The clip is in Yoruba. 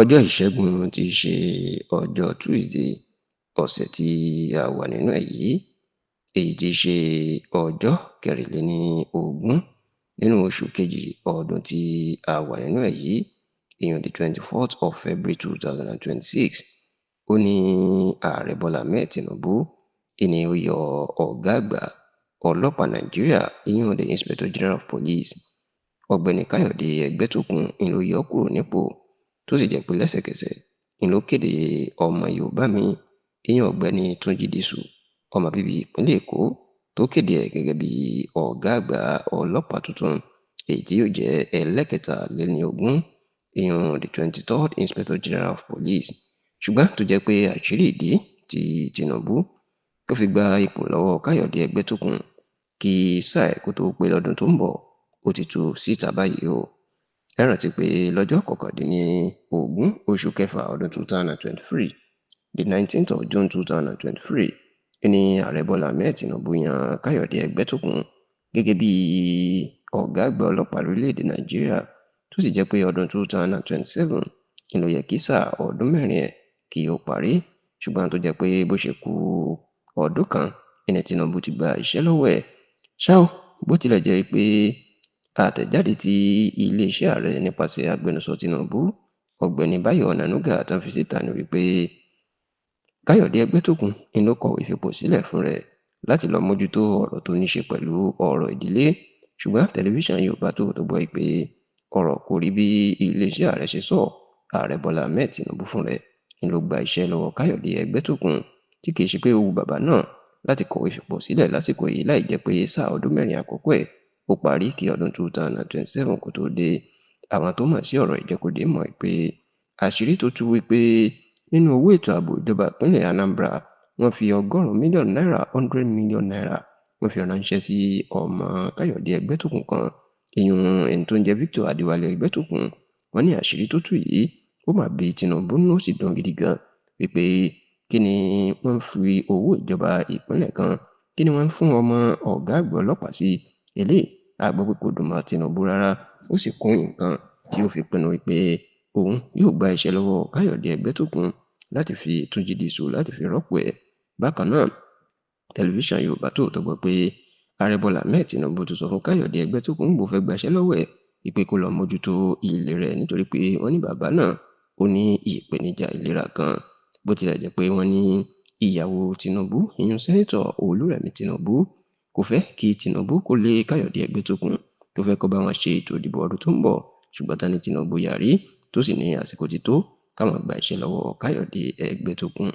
Ọjọ́ Ìṣẹ́gun tí í ṣe ọjọ́ Tuesday ọ̀sẹ̀ tí a wà nínú ẹ̀ yìí, èyí tí í ṣe ọjọ́ kẹrìnléníogún nínú oṣù kejì ọdún tí a wà nínú ẹ̀ yìí, ìyẹn the 24th of February 2026, ó ní Ààrẹ Bọ́lá Ahmed Tinubu ìní ó yọ ọ̀gá àgbà ọlọ́pàá Nàìjíríà, ìyẹn the Inspector General of Police, Ọ̀gbẹ́ni Káyọ̀dé Ẹgbẹ́tókun ni ló yọ kúrò nípò, tó sì jẹ́ pé lẹ́sẹ̀kẹsẹ̀ ni ló kéde ọmọ Yorùbá míì, ìyẹn Ọ̀gbẹ́ni Túnjí Dìsù, ọmọ bíbí ìpínlẹ̀ Èkó, tó kéde ẹ̀ gẹ́gẹ́ bí ọ̀gá àgbà ọlọ́pàá tuntun, èyí tí yóò jẹ́ ẹlẹ́kẹtàléníogún, ìyẹn the 23rd Inspector General of Police. Ṣùgbọ́n tó jẹ́ pé àṣírí ìdí tí Tinubu tó fi gba ipò lọ́wọ́ Káyọ̀dé Ẹgbẹ́tókun kí sáà ẹ̀ kó tó pé lọ́dún tó ń bọ̀, ó ti tú síta báyìí o. Ẹ rántí pé lọ́jọ́ kọkàndínlógún oṣù kẹfà ọdún 2023, the 19th of June 2023, ní Ààrẹ Bọ́lá Ahmed Tinubu yan Káyọ̀dé Ẹgbẹ́tókun gẹ́gẹ́ bí ọ̀gá àgbà ọlọ́pàá orílẹ̀-èdè Nàìjíríà, tó sì jẹ́ pé ọdún 2027 ni ló yẹ kí sáà ọdún mẹ́rin ẹ̀ kí ó parí. Ṣùgbọ́n tó jẹ́ pé bó ṣe kù ọdún kan ní Tinubu ti gba iṣẹ́ lọ́wọ́ ẹ̀. Ṣá o, bó tilẹ̀ jẹ́ pé àtẹ̀jáde tí iléeṣẹ́ ààrẹ nípasẹ̀ agbẹnusọ Tinubu, Ọ̀gbẹ́ni Báyọ̀ Ọ̀nànúgà, tán fi síta ní wípé Káyọ̀dé Ẹgbẹ́tókun ni ló kọ̀wé fipò sílẹ̀ fún rẹ̀ láti lọ mójútó ọ̀rọ̀ tó ní ṣe pẹ̀lú ọ̀rọ̀ ìdílé. Ṣùgbọ́n tẹlifíṣàn Yorùbá Tòótọ́ gbọ́ pé ọ̀rọ̀ kò rí bí iléeṣẹ́ ààrẹ ṣe sọ. Ààrẹ Bọ́lá Ahmed Tinubu fún rẹ̀ ni ló gba iṣẹ́ lọ́wọ́ Káyọ̀dé Ẹgbẹ́tókun, tí kìí ṣe pé ó wu bàbá náà láti kọ̀wé fipò sílẹ̀ lásìkò yìí, láì jẹ́ pé sáà ọdún mẹ́rin àkọ́kọ́ ẹ̀ ó parí kí ọdún 2027 kó tó dé. Àwọn tó mọ̀ sí ọ̀rọ̀ ìjẹ́kọ̀dé mọ̀ pé àṣírí tó tú wípé nínú owó ètò ààbò ìjọba ìpínlẹ̀ Anambra, wọ́n fi $100 million, 100 million naira, wọ́n fi ránṣẹ́ sí ọmọ Káyọ̀dé Ẹgbẹ́tókun kan, ìyún ẹni tó ń jẹ́ Victor Adéwálé Ẹgbẹ́tókun. Wọ́n ní àṣírí tó tú yìí ó mà bí Tinubu nínú sì dùn gidi gan, wípé kí ni wọ́n fi owó ìjọba ìpínlẹ̀ kan, kí ni wọ́n fún ọmọ ọ̀gá àgbà ọlọ́pàá sí eléyìí. A gbọ́ pé kò dùn mọ́ Tinubu rárá, ó sì kún nǹkan tí ó fi pinnu wípé òun yóò gba iṣẹ́ lọ́wọ́ Káyọ̀dé Ẹgbẹ́tókun láti fi Túnjí Dìsù láti fi rọ́pò ẹ̀. Bákan náà, tẹlifíṣàn Yorùbá Tòótọ́ gbọ́ pé Ààrẹ Bọ́lá Ahmed Tinubu tó sọ fún Káyọ̀dé Ẹgbẹ́tókun bó fẹ́ gbaṣẹ́ lọ́wọ́ ẹ̀ wípé kó lọ mójútó ilé rẹ̀, nítorí pé wọ́n ní bàbá náà ó ní ìpèníjà ìlera kan. Bó tilẹ̀ jẹ́ pé wọ́n ní ìyàwó Tinubu, ìyún Sẹ́nétọ̀ Olúrẹ̀mí Tinubu, kò fẹ́ kí Tinubu kó lé Káyọ̀dé Ẹgbẹ́tókun, tó fẹ́ kó bá wọn ṣe ètò ìdìbò ọdún tó ń bọ̀. Ṣùgbọ́n ta ni Tinubu yarí, tó sì ní àsìkò ti tó káwọn gba iṣẹ́ lọ́wọ́ Káyọ̀dé Ẹgbẹ́tókun.